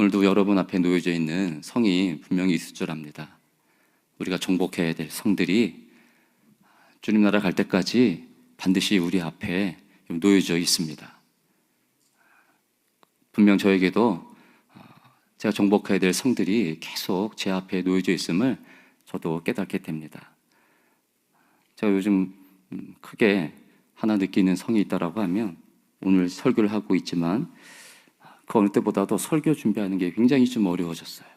오늘도 여러분 앞에 놓여져 있는 성이 분명히 있을 줄 압니다. 우리가 정복해야 될 성들이 주님 나라 갈 때까지 반드시 우리 앞에 놓여져 있습니다. 분명 저에게도 제가 정복해야 될 성들이 계속 제 앞에 놓여져 있음을 저도 깨닫게 됩니다. 제가 요즘 크게 하나 느끼는 성이 있다라고 하면, 오늘 설교를 하고 있지만 그 어느 때보다도 설교 준비하는 게 굉장히 좀 어려워졌어요.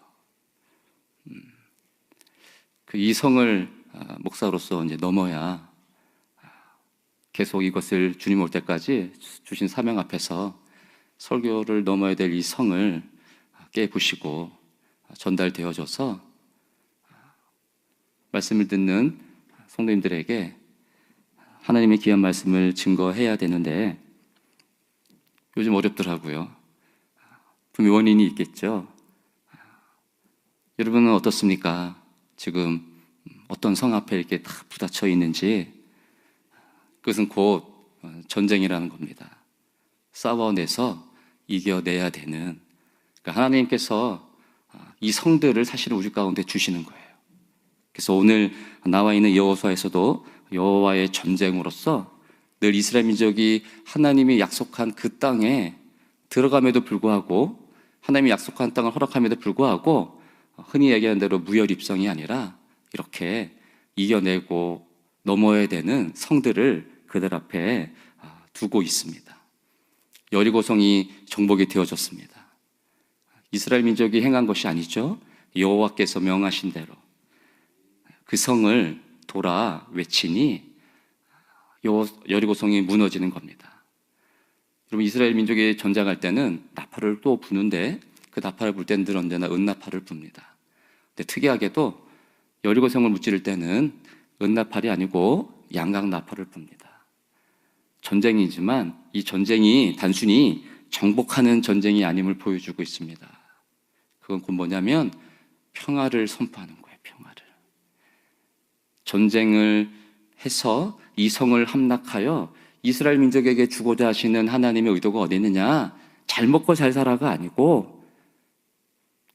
이 성을 목사로서 이제 넘어야 계속 이것을 주님 올 때까지 주신 사명 앞에서 설교를 넘어야 될 이 성을 깨부시고 전달되어져서 말씀을 듣는 성도님들에게 하나님의 귀한 말씀을 증거해야 되는데 요즘 어렵더라고요. 분명히 원인이 있겠죠. 여러분은 어떻습니까? 지금 어떤 성 앞에 이렇게 다 부딪혀 있는지, 그것은 곧 전쟁이라는 겁니다. 싸워내서 이겨내야 되는, 그러니까 하나님께서 이 성들을 사실은 우리 가운데 주시는 거예요. 그래서 오늘 나와 있는 여호수아에서도 여호와의 전쟁으로서 늘 이스라엘 민족이 하나님이 약속한 그 땅에 들어감에도 불구하고, 하나님이 약속한 땅을 허락함에도 불구하고 흔히 얘기하는 대로 무혈입성이 아니라 이렇게 이겨내고 넘어야 되는 성들을 그들 앞에 두고 있습니다. 여리고성이 정복이 되어졌습니다. 이스라엘 민족이 행한 것이 아니죠. 여호와께서 명하신 대로 그 성을 돌아 외치니 여리고성이 무너지는 겁니다. 여러분, 이스라엘 민족이 전쟁할 때는 나팔을 또 부는데, 그 나팔을 불 때는 늘 언제나 은나팔을 붑니다. 근데 특이하게도 여리고성을 무찌를 때는 은나팔이 아니고 양각나팔을 붑니다. 전쟁이지만 이 전쟁이 단순히 정복하는 전쟁이 아님을 보여주고 있습니다. 그건 곧 뭐냐면 평화를 선포하는 거예요. 평화를. 전쟁을 해서 이 성을 함락하여 이스라엘 민족에게 주고자 하시는 하나님의 의도가 어디 있느냐? 잘 먹고 잘 살아가 아니고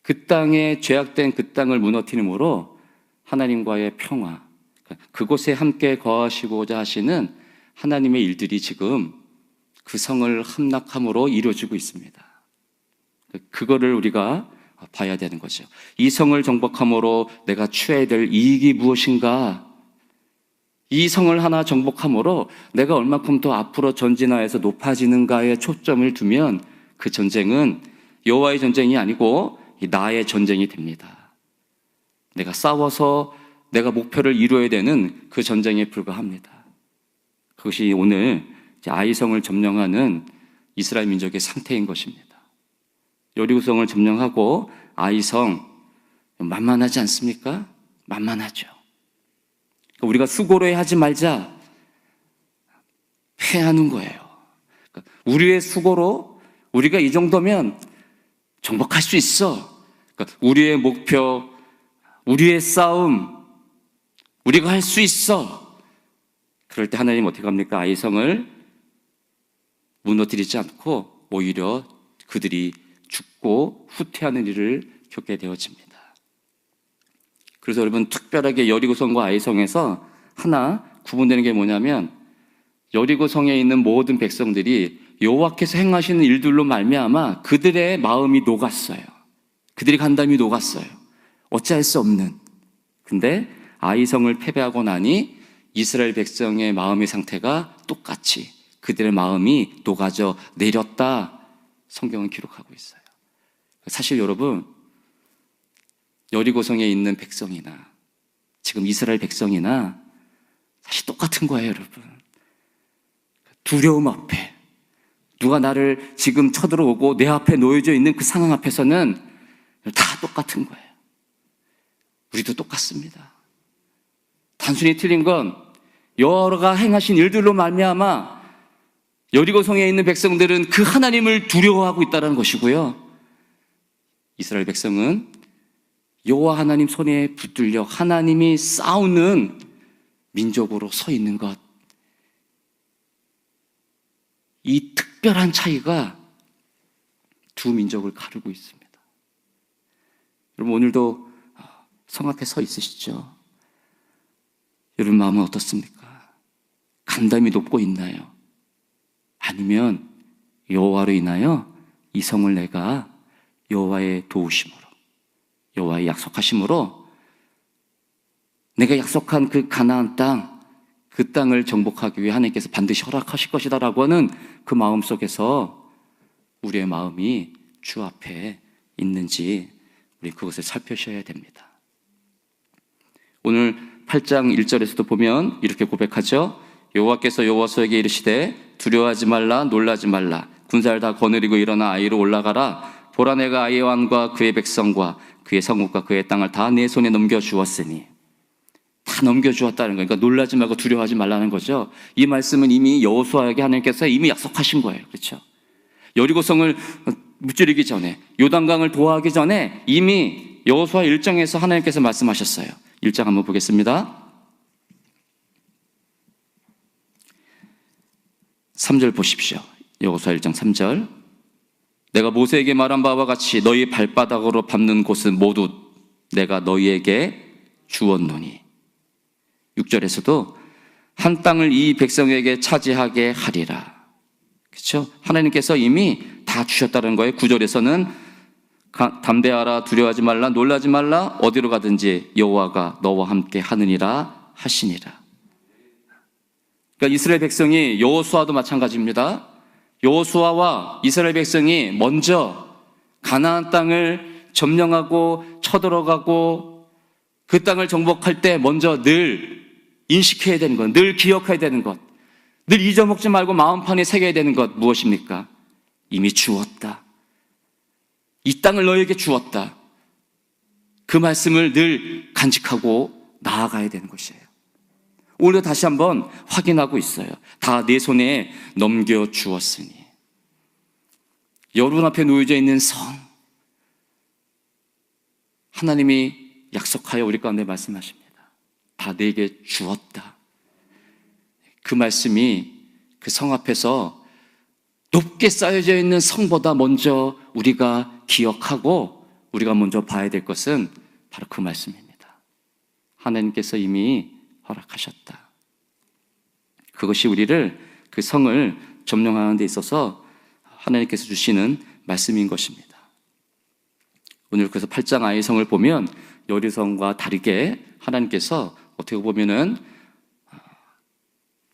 그 땅에 죄악된 그 땅을 무너뜨림으로 하나님과의 평화, 그곳에 함께 거하시고자 하시는 하나님의 일들이 지금 그 성을 함락함으로 이루어지고 있습니다. 그거를 우리가 봐야 되는 거죠. 이 성을 정복함으로 내가 취해야 될 이익이 무엇인가? 이 성을 하나 정복함으로 내가 얼마큼 더 앞으로 전진하여서 높아지는가에 초점을 두면 그 전쟁은 여호와의 전쟁이 아니고 나의 전쟁이 됩니다. 내가 싸워서 내가 목표를 이루어야 되는 그 전쟁에 불과합니다. 그것이 오늘 아이성을 점령하는 이스라엘 민족의 상태인 것입니다. 여리고성을 점령하고 아이성, 만만하지 않습니까? 만만하죠. 우리가 수고로 하지 말자, 패하는 거예요. 우리의 수고로 우리가 이 정도면 정복할 수 있어. 우리의 목표, 우리의 싸움, 우리가 할 수 있어. 그럴 때 하나님 어떻게 합니까? 아이성을 무너뜨리지 않고 오히려 그들이 죽고 후퇴하는 일을 겪게 되어집니다. 그래서 여러분, 특별하게 여리고성과 아이성에서 하나 구분되는 게 뭐냐면, 여리고성에 있는 모든 백성들이 여호와께서 행하시는 일들로 말미암아 그들의 마음이 녹았어요. 그들이 간담이 녹았어요. 어찌할 수 없는. 근데 아이성을 패배하고 나니 이스라엘 백성의 마음의 상태가 똑같이 그들의 마음이 녹아져 내렸다, 성경은 기록하고 있어요. 사실 여러분, 여리고성에 있는 백성이나 지금 이스라엘 백성이나 사실 똑같은 거예요, 여러분. 두려움 앞에, 누가 나를 지금 쳐들어오고 내 앞에 놓여져 있는 그 상황 앞에서는 다 똑같은 거예요. 우리도 똑같습니다. 단순히 틀린 건 여호와가 행하신 일들로 말미암아 여리고성에 있는 백성들은 그 하나님을 두려워하고 있다는 것이고요, 이스라엘 백성은 여호와 하나님 손에 붙들려 하나님이 싸우는 민족으로 서 있는 것, 이 특별한 차이가 두 민족을 가르고 있습니다. 여러분 오늘도 성 앞에 서 있으시죠? 여러분 마음은 어떻습니까? 간담이 높고 있나요? 아니면 여호와로 인하여 이 성을 내가 여호와의 도우심으로, 여호와의 약속하심으로 내가 약속한 그 가나안 땅, 그 땅을 정복하기 위해 하나님께서 반드시 허락하실 것이다 라고 하는 그 마음 속에서 우리의 마음이 주 앞에 있는지 우리 그것을 살펴셔야 됩니다. 오늘 8장 1절에서도 보면 이렇게 고백하죠. 여호와께서 여호와서에게 이르시되 두려워하지 말라, 놀라지 말라. 군사를 다 거느리고 일어나 아이로 올라가라. 보라, 내가 아이의 왕과 그의 백성과 그의 성읍과 그의 땅을 다 내 손에 넘겨주었으니. 다 넘겨주었다는 거예요. 그러니까 놀라지 말고 두려워하지 말라는 거죠. 이 말씀은 이미 여호수아에게 하나님께서 이미 약속하신 거예요. 그렇죠? 여리고성을 무찌르기 전에, 요단강을 도하기 전에 이미 여호수아 1장에서 하나님께서 말씀하셨어요. 1장 한번 보겠습니다. 3절 보십시오. 여호수아 1장 3절. 내가 모세에게 말한 바와 같이 너희 발바닥으로 밟는 곳은 모두 내가 너희에게 주었노니. 6절에서도 한 땅을 이 백성에게 차지하게 하리라. 그렇죠? 하나님께서 이미 다 주셨다는 거예요. 9절에서는 담대하라, 두려워하지 말라, 놀라지 말라, 어디로 가든지 여호와가 너와 함께 하느니라 하시니라. 그러니까 이스라엘 백성이, 여호수아도 마찬가지입니다. 여호수아와 이스라엘 백성이 먼저 가나안 땅을 점령하고 쳐들어가고 그 땅을 정복할 때 먼저 늘 인식해야 되는 것, 늘 기억해야 되는 것, 늘 잊어먹지 말고 마음판에 새겨야 되는 것 무엇입니까? 이미 주었다. 이 땅을 너에게 주었다. 그 말씀을 늘 간직하고 나아가야 되는 것이에요. 오늘도 다시 한번 확인하고 있어요. 다 내 손에 넘겨주었으니. 여러분 앞에 놓여져 있는 성, 하나님이 약속하여 우리 가운데 말씀하십니다. 다 내게 주었다. 그 말씀이 그 성 앞에서 높게 쌓여져 있는 성보다 먼저 우리가 기억하고 우리가 먼저 봐야 될 것은 바로 그 말씀입니다. 하나님께서 이미 허락하셨다. 그것이 우리를, 그 성을 점령하는 데 있어서 하나님께서 주시는 말씀인 것입니다. 오늘 그래서 8장 아이성을 보면 여리고성과 다르게 하나님께서 어떻게 보면은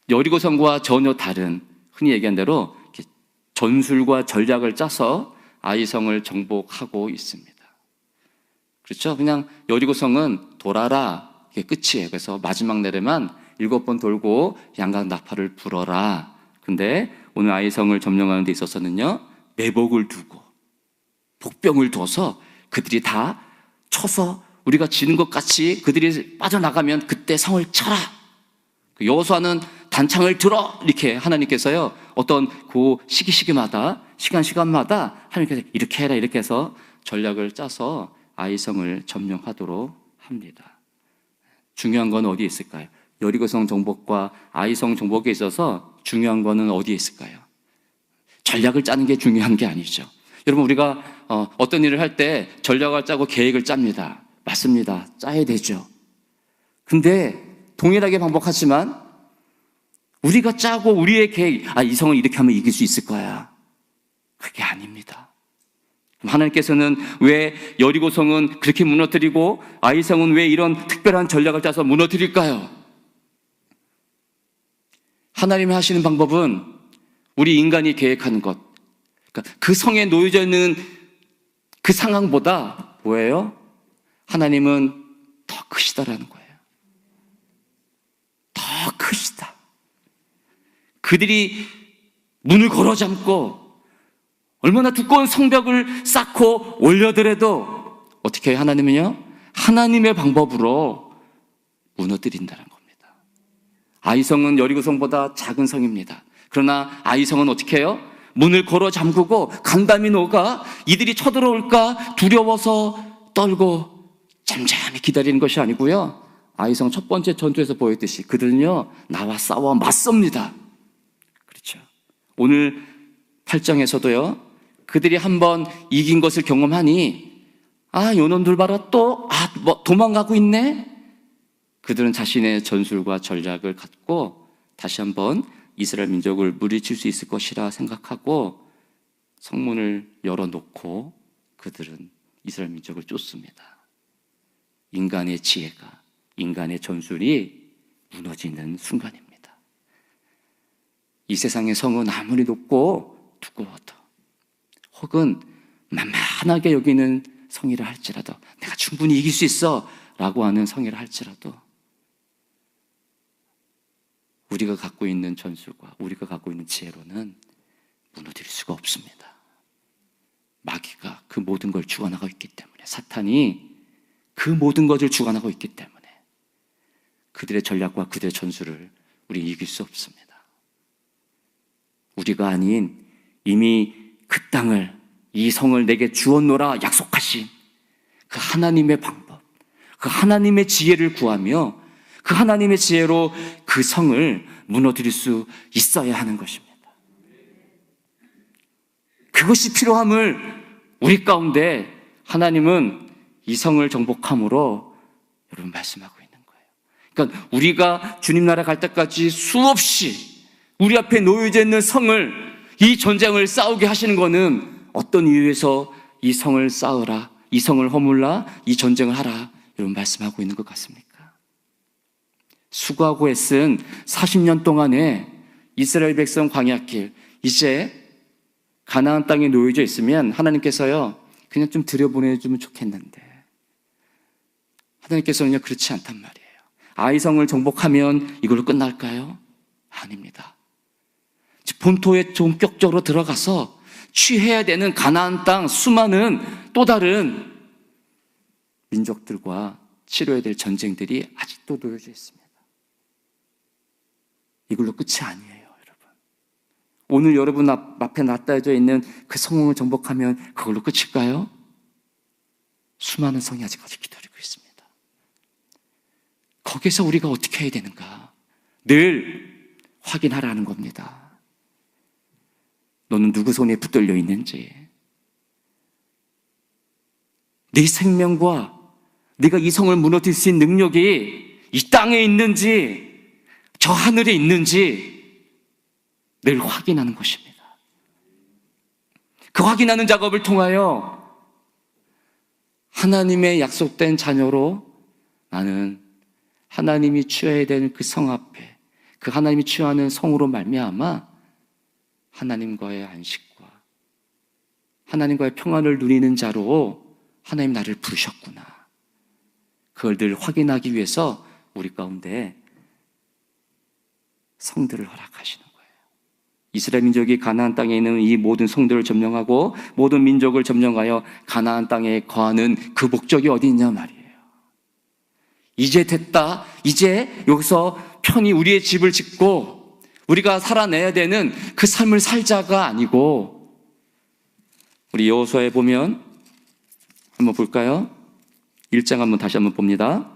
여리고성과 전혀 다른, 흔히 얘기한 대로 전술과 전략을 짜서 아이성을 정복하고 있습니다. 그렇죠? 그냥 여리고성은 돌아라, 이게 끝이에요. 그래서 마지막 날에만 7번 돌고 양각 나팔을 불어라. 근데 오늘 아이성을 점령하는 데 있어서는요, 매복을 두고 복병을 둬서 그들이 다 쳐서 우리가 지는 것 같이 그들이 빠져나가면 그때 성을 쳐라. 여호수아는 단창을 들어, 이렇게 하나님께서요, 어떤 그 시기마다, 시간마다 하나님께서 이렇게 해라, 이렇게 해서 전략을 짜서 아이성을 점령하도록 합니다. 중요한 건 어디에 있을까요? 여리고성 정복과 아이성 정복에 있어서 중요한 거는 어디에 있을까요? 전략을 짜는 게 중요한 게 아니죠. 여러분, 우리가 어떤 일을 할 때 전략을 짜고 계획을 짭니다. 맞습니다. 짜야 되죠. 근데 동일하게 반복하지만 우리가 짜고 우리의 계획, 이 성을 이렇게 하면 이길 수 있을 거야. 그게 아닙니다. 하나님께서는 왜 여리고성은 그렇게 무너뜨리고 아이성은 왜 이런 특별한 전략을 짜서 무너뜨릴까요? 하나님이 하시는 방법은 우리 인간이 계획하는 것, 그러니까 그 성에 놓여져 있는 그 상황보다 뭐예요? 하나님은 더 크시다라는 거예요. 더 크시다. 그들이 문을 걸어 잠고 얼마나 두꺼운 성벽을 쌓고 올려더라도 어떻게 해요? 하나님은요, 하나님의 방법으로 무너뜨린다는 겁니다. 아이성은 여리고성보다 작은 성입니다. 그러나 아이성은 어떻게 해요? 문을 걸어 잠그고 간담이 녹아 이들이 쳐들어올까 두려워서 떨고 잠잠히 기다리는 것이 아니고요, 아이성 첫 번째 전투에서 보였듯이 그들은요, 나와 싸워 맞섭니다. 그렇죠. 오늘 8장에서도요, 그들이 한번 이긴 것을 경험하니 요놈들 봐라, 또 도망가고 있네. 그들은 자신의 전술과 전략을 갖고 다시 한번 이스라엘 민족을 물리칠 수 있을 것이라 생각하고 성문을 열어놓고 그들은 이스라엘 민족을 쫓습니다. 인간의 지혜가, 인간의 전술이 무너지는 순간입니다. 이 세상의 성은 아무리 높고 두꺼워도, 혹은 만만하게 여기는 성이라 할지라도, 내가 충분히 이길 수 있어 라고 하는 성이라 할지라도, 우리가 갖고 있는 전술과 우리가 갖고 있는 지혜로는 무너뜨릴 수가 없습니다. 마귀가 그 모든 걸 주관하고 있기 때문에, 사탄이 그 모든 것을 주관하고 있기 때문에 그들의 전략과 그들의 전술을 우리는 이길 수 없습니다. 우리가 아닌 이미 그 땅을, 이 성을 내게 주었노라 약속하신 그 하나님의 방법, 그 하나님의 지혜를 구하며 그 하나님의 지혜로 그 성을 무너뜨릴 수 있어야 하는 것입니다. 그것이 필요함을 우리 가운데 하나님은 이 성을 정복함으로 여러분 말씀하고 있는 거예요. 그러니까 우리가 주님 나라 갈 때까지 수없이 우리 앞에 놓여져 있는 성을, 이 전쟁을 싸우게 하시는 것은 어떤 이유에서 이 성을 쌓으라, 이 성을 허물라, 이 전쟁을 하라, 여러분 말씀하고 있는 것 같습니까? 수고하고 애쓴 40년 동안에 이스라엘 백성 광야길, 이제 가나안 땅에 놓여져 있으면 하나님께서요, 그냥 좀 들여보내주면 좋겠는데, 하나님께서는 그냥 그렇지 않단 말이에요. 아이성을 정복하면 이걸로 끝날까요? 아닙니다. 본토에 본격적으로 들어가서 취해야 되는 가나안 땅 수많은 또 다른 민족들과 치러야 될 전쟁들이 아직도 놓여져 있습니다. 이걸로 끝이 아니에요, 여러분. 오늘 여러분 앞에 놔둬져 있는 그 성공을 정복하면 그걸로 끝일까요? 수많은 성이 아직까지 기다리고 있습니다. 거기서 우리가 어떻게 해야 되는가? 늘 확인하라는 겁니다. 너는 누구 손에 붙들려 있는지, 네 생명과 네가 이 성을 무너뜨릴 수 있는 능력이 이 땅에 있는지 저 하늘에 있는지 늘 확인하는 것입니다. 그 확인하는 작업을 통하여 하나님의 약속된 자녀로 나는 하나님이 취해야 되는 그 성 앞에, 그 하나님이 취하는 성으로 말미암아 하나님과의 안식과 하나님과의 평안을 누리는 자로 하나님 나를 부르셨구나, 그걸 늘 확인하기 위해서 우리 가운데 성들을 허락하시는 거예요. 이스라엘 민족이 가나안 땅에 있는 이 모든 성들을 점령하고 모든 민족을 점령하여 가나안 땅에 거하는 그 목적이 어디 있냐 말이에요. 이제 됐다, 이제 여기서 편히 우리의 집을 짓고 우리가 살아내야 되는 그 삶을 살자가 아니고, 우리 여호수아에 보면 한번 볼까요? 1장 한번 다시 한번 봅니다.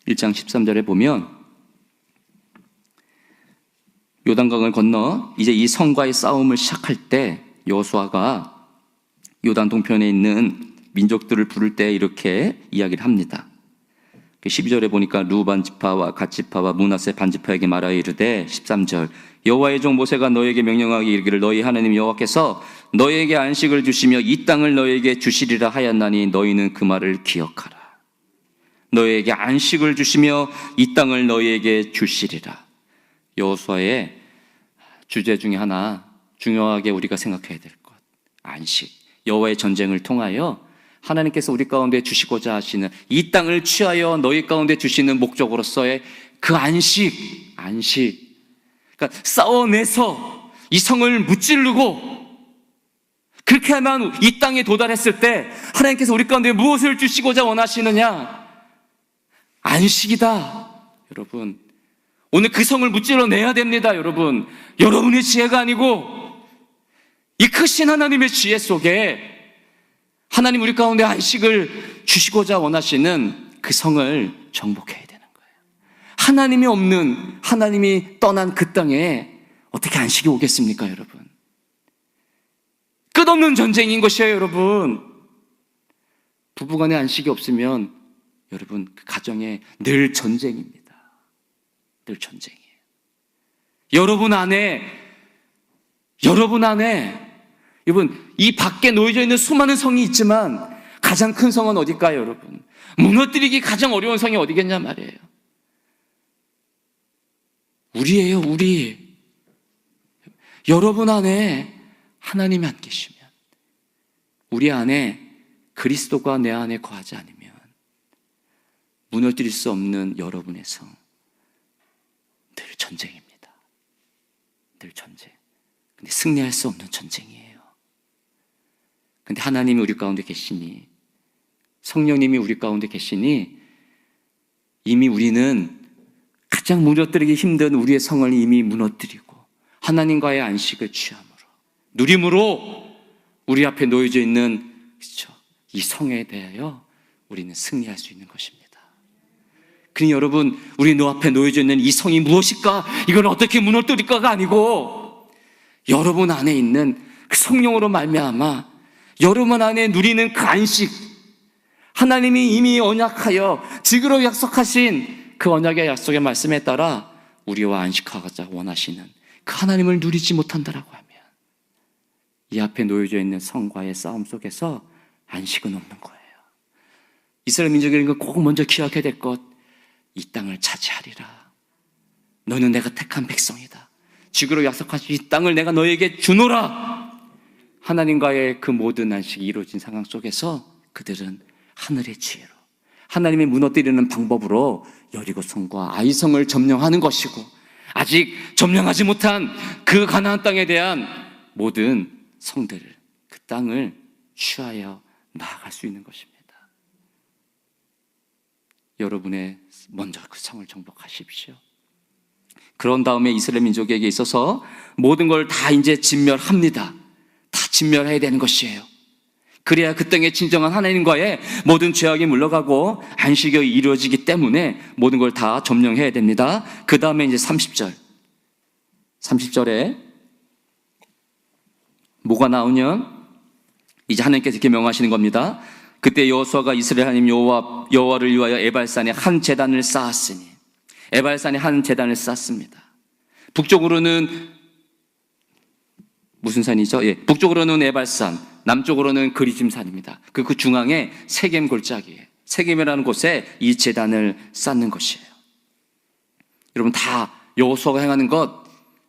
1장 13절에 보면 요단강을 건너 이제 이 성과의 싸움을 시작할 때 여호수아가 요단 동편에 있는 민족들을 부를 때 이렇게 이야기를 합니다. 12절에 보니까 루반 지파와 갓 지파와 므낫세 반 지파에게 말하여 이르되, 13절, 여호와의 종 모세가 너에게 명령하기 이르기를 너희 하나님 여호와께서 너에게 안식을 주시며 이 땅을 너에게 주시리라 하였나니 너희는 그 말을 기억하라. 너에게 안식을 주시며 이 땅을 너희에게 주시리라. 여호수아의 주제 중에 하나, 중요하게 우리가 생각해야 될 것, 안식. 여호와의 전쟁을 통하여 하나님께서 우리 가운데 주시고자 하시는 이 땅을 취하여 너희 가운데 주시는 목적으로서의 그 안식. 그러니까 싸워내서 이 성을 무찌르고, 그렇게 하면 이 땅에 도달했을 때 하나님께서 우리 가운데 무엇을 주시고자 원하시느냐? 안식이다. 여러분, 오늘 그 성을 무찌러내야 됩니다. 여러분, 여러분의 지혜가 아니고 이 크신 하나님의 지혜 속에 하나님 우리 가운데 안식을 주시고자 원하시는 그 성을 정복해야 되는 거예요. 하나님이 없는, 하나님이 떠난 그 땅에 어떻게 안식이 오겠습니까, 여러분? 끝없는 전쟁인 것이에요, 여러분. 부부간에 안식이 없으면 여러분 그 가정에 늘 전쟁입니다. 늘 전쟁이에요. 여러분 안에 여러분 이 밖에 놓여져 있는 수많은 성이 있지만 가장 큰 성은 어딜까요, 여러분? 무너뜨리기 가장 어려운 성이 어디겠냐 말이에요. 우리예요, 우리. 여러분 안에 하나님이 안 계시면, 우리 안에 그리스도가 내 안에 거하지 않으면 무너뜨릴 수 없는 여러분의 성, 늘 전쟁입니다. 늘 전쟁. 근데 승리할 수 없는 전쟁이에요. 근데 하나님이 우리 가운데 계시니, 성령님이 우리 가운데 계시니 이미 우리는 가장 무너뜨리기 힘든 우리의 성을 이미 무너뜨리고 하나님과의 안식을 취함으로, 누림으로 우리 앞에 놓여져 있는, 그렇죠, 이 성에 대하여 우리는 승리할 수 있는 것입니다. 그러니 여러분, 우리 눈앞에 놓여져 있는 이 성이 무엇일까? 이걸 어떻게 무너뜨릴까가 아니고 여러분 안에 있는 그 성령으로 말미암아 여러분 안에 누리는 그 안식, 하나님이 이미 언약하여 지그러 약속하신 그 언약의 약속의 말씀에 따라 우리와 안식하고자 원하시는 그 하나님을 누리지 못한다라고 하면 이 앞에 놓여져 있는 성과의 싸움 속에서 안식은 없는 거예요. 이스라엘 민족에게는 꼭 먼저 기억해야 될 것, 이 땅을 차지하리라. 너는 내가 택한 백성이다. 지구로 약속하신 이 땅을 내가 너에게 주노라. 하나님과의 그 모든 안식이 이루어진 상황 속에서 그들은 하늘의 지혜로, 하나님이 무너뜨리는 방법으로 여리고성과 아이성을 점령하는 것이고, 아직 점령하지 못한 그 가나안 땅에 대한 모든 성들을, 그 땅을 취하여 나아갈 수 있는 것입니다. 여러분의 먼저 그 성을 정복하십시오. 그런 다음에 이스라엘 민족에게 있어서 모든 걸 다 이제 진멸합니다. 다 진멸해야 되는 것이에요. 그래야 그 땅에 진정한 하나님과의 모든 죄악이 물러가고 안식이 이루어지기 때문에 모든 걸 다 점령해야 됩니다. 그 다음에 이제 30절에 뭐가 나오냐? 이제 하나님께서 이렇게 명하시는 겁니다. 그때 여호수아가 이스라엘 하나님 여호와를 위하여 에발산에 한 제단을 쌓았으니, 에발산에 한 제단을 쌓습니다. 북쪽으로는 무슨 산이죠? 예, 북쪽으로는 에발산, 남쪽으로는 그리짐산입니다. 그 중앙에 세겜 골짜기에, 세겜이라는 곳에 이 제단을 쌓는 것이에요. 여러분, 다 여호수아가 행하는 것,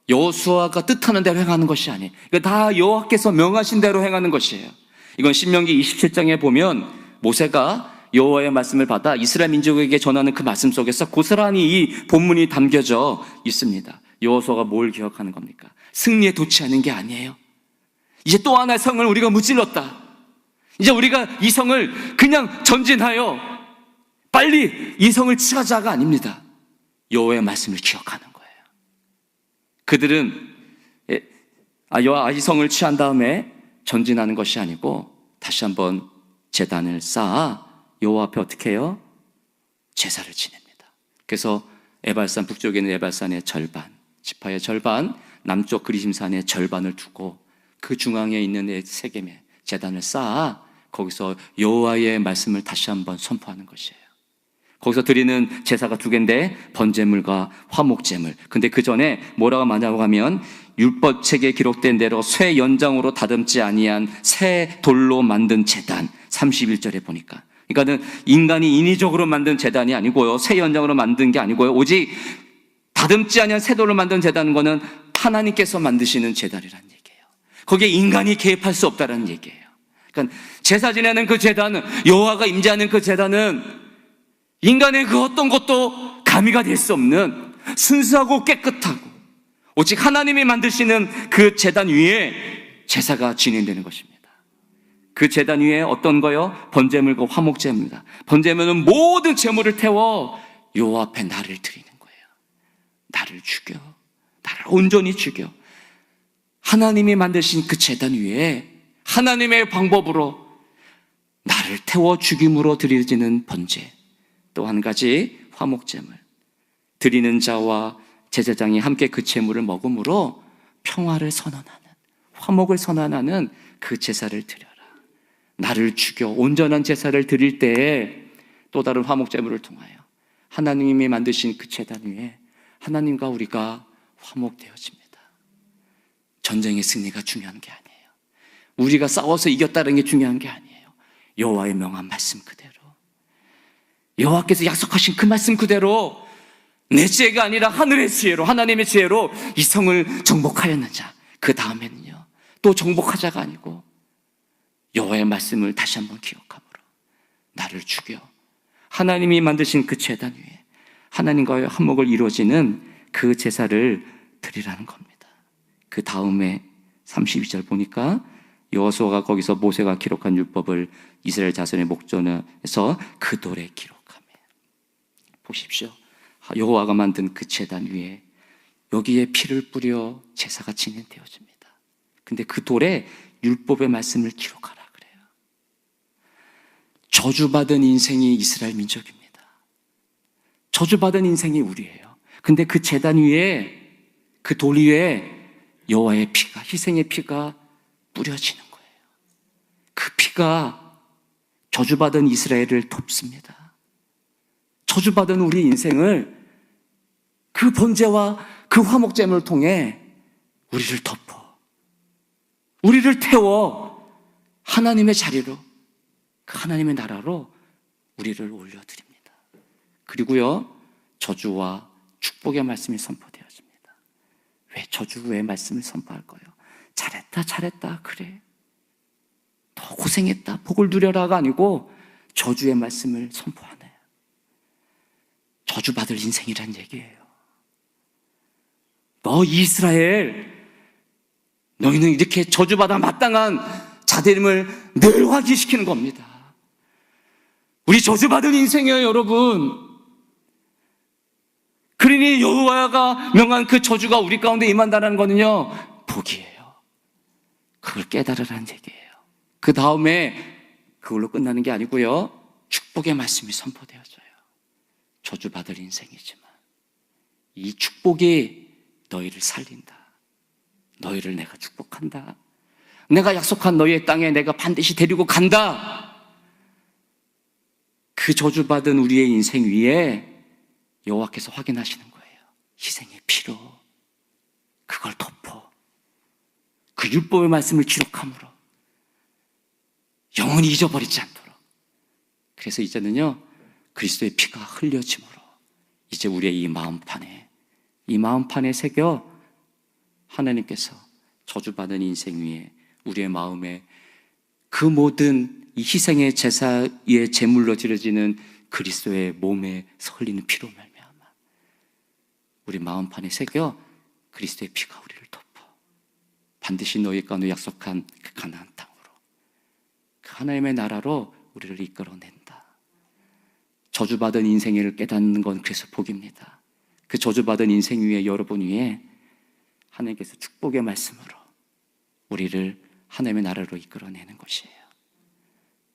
여호수아가 뜻하는 대로 행하는 것이 아니에요. 이거 다 여호와께서 명하신 대로 행하는 것이에요. 이건 신명기 27장에 보면 모세가 여호와의 말씀을 받아 이스라엘 민족에게 전하는 그 말씀 속에서 고스란히 이 본문이 담겨져 있습니다. 여호수아가 뭘 기억하는 겁니까? 승리에 도취하는 게 아니에요. 이제 또 하나의 성을 우리가 무찔렀다. 이제 우리가 이 성을 그냥 전진하여 빨리 이 성을 취하자가 아닙니다. 여호와의 말씀을 기억하는 거예요. 그들은 이 성을 취한 다음에 전진하는 것이 아니고 다시 한번 제단을 쌓아 여호와 앞에 어떻게 해요? 제사를 지냅니다. 그래서 에발산, 북쪽에 있는 에발산의 절반, 지파의 절반, 남쪽 그리심산의 절반을 두고 그 중앙에 있는 세겜에 제단을 쌓아 거기서 여호와의 말씀을 다시 한번 선포하는 것이에요. 거기서 드리는 제사가 두 개인데 번제물과 화목제물. 근데 그 전에 뭐라고 말하냐고 하면 율법책에 기록된 대로 쇠 연장으로 다듬지 아니한 새 돌로 만든 제단. 31절에 보니까, 그러니까는 인간이 인위적으로 만든 제단이 아니고요, 새 연장으로 만든 게 아니고요, 오직 다듬지 아니한 새 돌로 만든 제단인 거는 하나님께서 만드시는 제단이라는 얘기예요. 거기에 인간이 개입할 수 없다는 얘기예요. 그러니까 제사 지내는 그 제단은, 여호와가 임재하는 그 제단은 인간의 그 어떤 것도 가미가 될 수 없는 순수하고 깨끗하고 오직 하나님이 만드시는 그 제단 위에 제사가 진행되는 것입니다. 그 제단 위에 어떤 거요? 번제물과 화목제물입니다. 번제물은 모든 제물을 태워 여호와 앞에 나를 드리는 거예요. 나를 죽여, 나를 온전히 죽여. 하나님이 만드신 그 제단 위에 하나님의 방법으로 나를 태워 죽임으로 드려지는 번제. 또 한 가지 화목제물. 드리는 자와 제사장이 함께 그 제물을 먹음으로 평화를 선언하는, 화목을 선언하는 그 제사를 드려라. 나를 죽여 온전한 제사를 드릴 때에 또 다른 화목제물을 통하여 하나님이 만드신 그 제단 위에 하나님과 우리가 화목되어집니다. 전쟁의 승리가 중요한 게 아니에요. 우리가 싸워서 이겼다는 게 중요한 게 아니에요. 여호와의 명한 말씀 그대로, 여호와께서 약속하신 그 말씀 그대로 내 지혜가 아니라 하늘의 지혜로, 하나님의 지혜로 이 성을 정복하였는 자, 그 다음에는요 또 정복하자가 아니고 여호와의 말씀을 다시 한번 기억함으로 나를 죽여 하나님이 만드신 그 제단 위에 하나님과의 화목을 이루어지는 그 제사를 드리라는 겁니다. 그 다음에 32절 보니까 여호수아가 거기서 모세가 기록한 율법을 이스라엘 자손의 목전에서 그 돌에 기록하며, 보십시오. 여호와가 만든 그 제단 위에 여기에 피를 뿌려 제사가 진행되어집니다. 근데 그 돌에 율법의 말씀을 기록하라 그래요. 저주받은 인생이 이스라엘 민족입니다. 저주받은 인생이 우리예요. 근데 그 제단 위에, 그 돌 위에 여호와의 피가, 희생의 피가 뿌려지는 거예요. 그 피가 저주받은 이스라엘을 덮습니다. 저주받은 우리 인생을 그 번제와 그 화목제물을 통해 우리를 덮어, 우리를 태워 하나님의 자리로, 그 하나님의 나라로 우리를 올려드립니다. 그리고요 저주와 축복의 말씀이 선포되어집니다. 왜 저주의 말씀을 선포할 거예요? 잘했다 잘했다 그래, 더 고생했다 복을 누려라가 아니고 저주의 말씀을 선포하네요. 저주받을 인생이란 얘기예요. 너 이스라엘, 너희는 이렇게 저주받아 마땅한 자들임을 늘 확인시키는 겁니다. 우리 저주받은 인생이에요 여러분. 그러니 여호와가 명한 그 저주가 우리 가운데 임한다는 거는요 복이에요. 그걸 깨달으라는 얘기예요. 그 다음에 그걸로 끝나는 게 아니고요 축복의 말씀이 선포되어져요. 저주받을 인생이지만 이 축복이 너희를 살린다. 너희를 내가 축복한다. 내가 약속한 너희의 땅에 내가 반드시 데리고 간다. 그 저주받은 우리의 인생 위에 여호와께서 확인하시는 거예요. 희생의 피로 그걸 덮어 그 율법의 말씀을 기록함으로 영원히 잊어버리지 않도록. 그래서 이제는요 그리스도의 피가 흘려짐으로 이제 우리의 이 마음판에 새겨 하나님께서 저주받은 인생 위에 우리의 마음에 그 모든 이 희생의 제사의 제물로 드려지는 그리스도의 몸에서 흘리는 피로 말미암아 우리 마음판에 새겨 그리스도의 피가 우리를 덮어 반드시 너희 가운데 약속한 그 가나안 땅으로, 그 하나님의 나라로 우리를 이끌어낸다. 저주받은 인생을 깨닫는 건 그래서 복입니다. 그 저주받은 인생 위에, 여러분 위에 하나님께서 축복의 말씀으로 우리를 하나님의 나라로 이끌어내는 것이에요.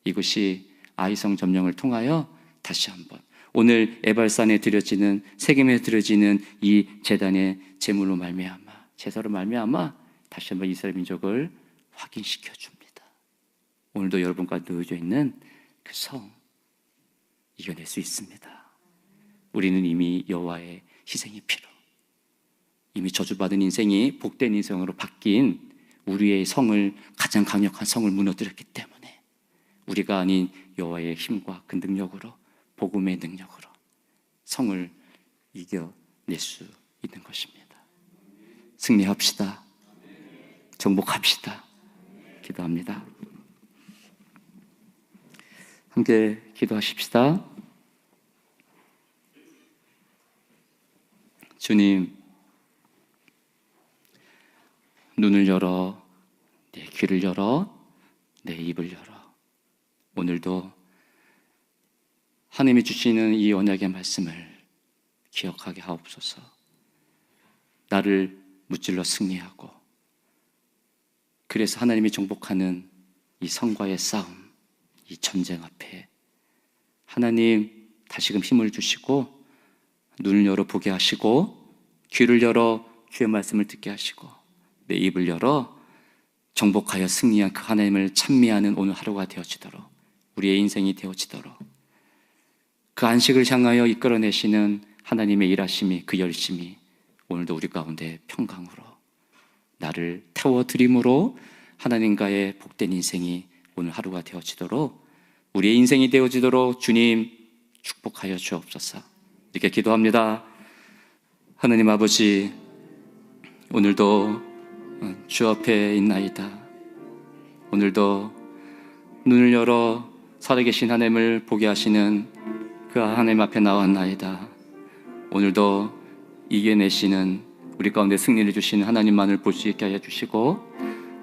이것이 아이성 점령을 통하여 다시 한번 오늘 에발산에 드려지는, 세겜에 드려지는 이 제단의 제물로 말미암아, 제사로 말미암아 다시 한번 이스라엘 민족을 확인시켜 줍니다. 오늘도 여러분과 놓여져 있는 그 성 이겨낼 수 있습니다. 우리는 이미 여호와의 희생의 피로, 이미 저주받은 인생이 복된 인생으로 바뀐 우리의 성을, 가장 강력한 성을 무너뜨렸기 때문에 우리가 아닌 여호와의 힘과 그 능력으로, 복음의 능력으로 성을 이겨낼 수 있는 것입니다. 승리합시다. 정복합시다. 기도합니다. 함께 기도하십시다. 주님, 눈을 열어, 내 귀를 열어, 내 입을 열어. 오늘도 하나님이 주시는 이 언약의 말씀을 기억하게 하옵소서. 나를 무찔러 승리하고, 그래서 하나님이 정복하는 이 성과의 싸움, 이 전쟁 앞에 하나님 다시금 힘을 주시고, 눈을 열어 보게 하시고, 귀를 열어 주의 말씀을 듣게 하시고, 내 입을 열어 정복하여 승리한 그 하나님을 찬미하는 오늘 하루가 되어지도록, 우리의 인생이 되어지도록, 그 안식을 향하여 이끌어내시는 하나님의 일하심이, 그 열심이 오늘도 우리 가운데 평강으로 나를 태워드림으로 하나님과의 복된 인생이 오늘 하루가 되어지도록, 우리의 인생이 되어지도록 주님 축복하여 주옵소서. 이렇게 기도합니다. 하나님 아버지, 오늘도 주 앞에 있나이다. 오늘도 눈을 열어 살아계신 하나님을 보게 하시는 그 하나님 앞에 나왔나이다. 오늘도 이겨내시는, 우리 가운데 승리를 주시는 하나님만을 볼 수 있게 하여 주시고,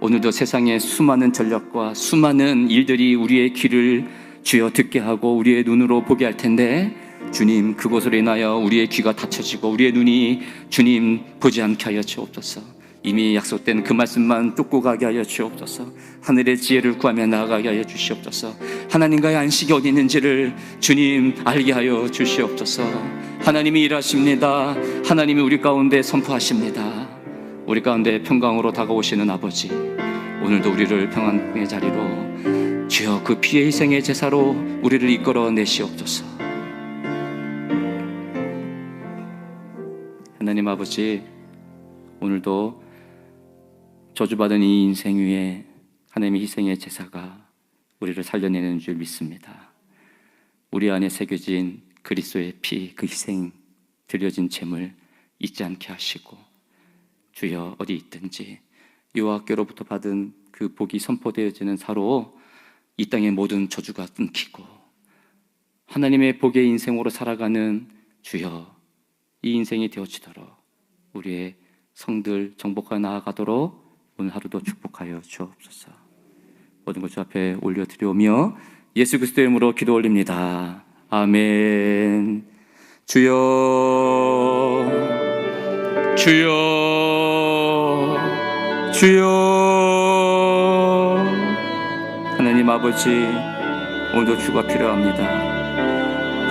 오늘도 세상의 수많은 전략과 수많은 일들이 우리의 귀를 주여 듣게 하고 우리의 눈으로 보게 할 텐데, 주님 그것으로 인하여 우리의 귀가 닫혀지고 우리의 눈이 주님 보지 않게 하여 주옵소서. 이미 약속된 그 말씀만 쫓고 가게 하여 주옵소서. 하늘의 지혜를 구하며 나아가게 하여 주시옵소서. 하나님과의 안식이 어디 있는지를 주님 알게 하여 주시옵소서. 하나님이 일하십니다. 하나님이 우리 가운데 선포하십니다. 우리 가운데 평강으로 다가오시는 아버지, 오늘도 우리를 평안의 자리로 주여 그 피의 희생의 제사로 우리를 이끌어 내시옵소서. 하나님 아버지, 오늘도 저주받은 이 인생 위에 하나님의 희생의 제사가 우리를 살려내는 줄 믿습니다. 우리 안에 새겨진 그리스도의 피, 그 희생, 드려진 제물 잊지 않게 하시고, 주여 어디 있든지 여호와께로부터 받은 그 복이 선포되어지는 사로 이 땅의 모든 저주가 끊기고 하나님의 복의 인생으로 살아가는 주여 이 인생이 되어지도록, 우리의 성들 정복하여 나아가도록 오늘 하루도 축복하여 주옵소서. 모든 것 주 앞에 올려드리오며 예수 그리스도의 이름으로 기도 올립니다. 아멘. 주여, 주여, 주여. 하나님 아버지, 오늘도 주가 필요합니다.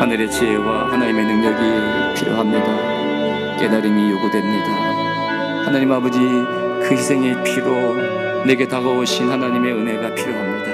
하늘의 지혜와 하나님의 능력이 필요합니다. 깨달음이 요구됩니다. 하나님 아버지, 그 희생의 피로 내게 다가오신 하나님의 은혜가 필요합니다.